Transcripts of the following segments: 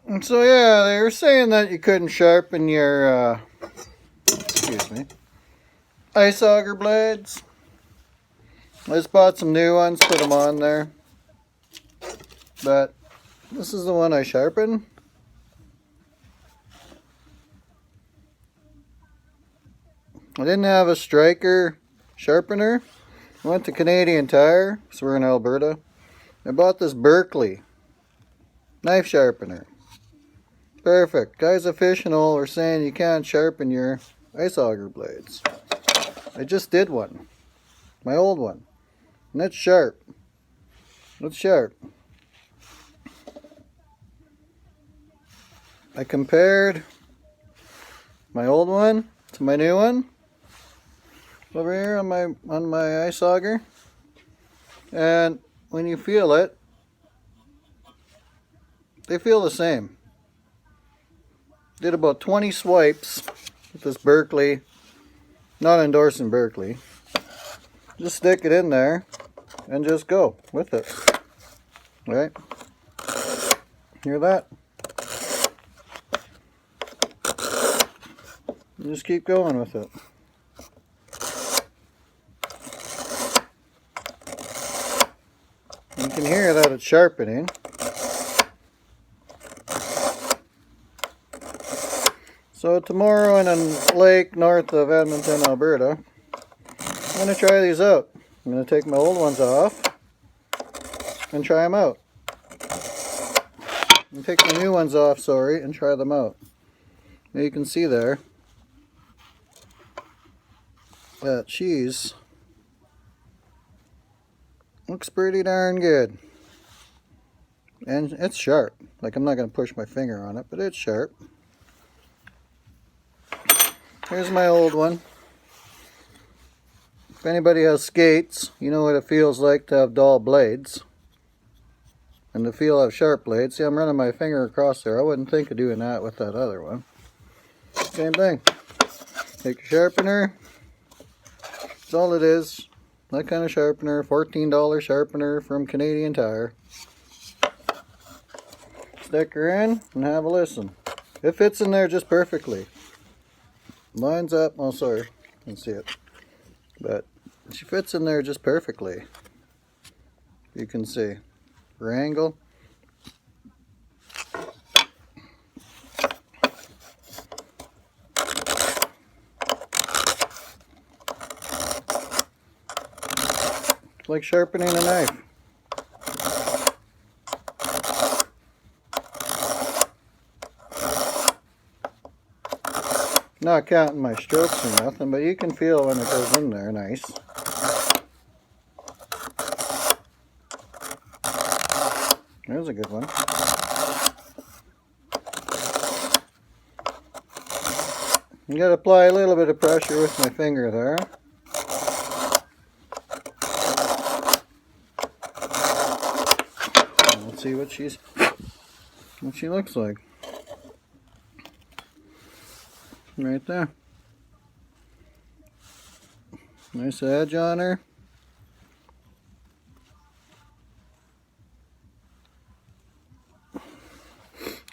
And so yeah, they were saying that you couldn't sharpen your, excuse me, ice auger blades. I just bought some new ones, put them on there. But this is the one I sharpened. I didn't have a striker sharpener. I went to Canadian Tire, so we're in Alberta. I bought this Berkeley knife sharpener. Perfect. Guys at Fishing Hole were saying you can't sharpen your ice auger blades. I just did one. My old one. And it's sharp. It's sharp. I compared my old one to my new one over here on my ice auger. And when you feel it, they feel the same. Did about 20 swipes with this Berkeley. Not endorsing Berkeley. Just stick it in there and just go with it. Right? Hear that? You just keep going with it. You can hear that it's sharpening. So tomorrow in a lake north of Edmonton, Alberta, I'm going to try these out. I'm going to take my old ones off and try them out. And take the new ones off, sorry, and try them out. Now you can see there that cheese looks pretty darn good. And it's sharp. Like, I'm not going to push my finger on it, but it's sharp. Here's my old one. If anybody has skates, you know what it feels like to have dull blades. And to feel have sharp blades. See, I'm running my finger across there. I wouldn't think of doing that with that other one. Same thing. Take your sharpener. That's all it is. That kind of sharpener. $14 sharpener from Canadian Tire. Stick her in and have a listen. It fits in there just perfectly. Lines up. Oh, sorry. You can see it. But she fits in there just perfectly. You can see. Her angle. It's like sharpening a knife. Not counting my strokes or nothing, but you can feel when it goes in there nice. There's a good one. You gotta apply a little bit of pressure with my finger there. And let's see what she looks like. Right there. Nice edge on her.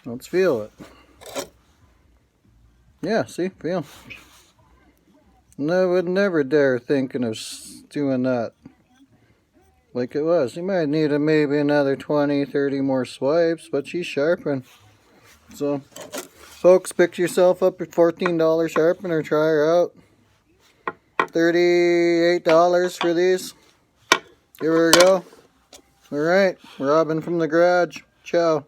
Let's feel it. Yeah, see, feel. And I would never dare thinking of doing that like it was. You might need maybe another 20, 30 more swipes, but she's sharpened. So, folks, pick yourself up a $14 sharpener, try her out. $38 for these. Give her a go. Alright, Robin from the garage. Ciao.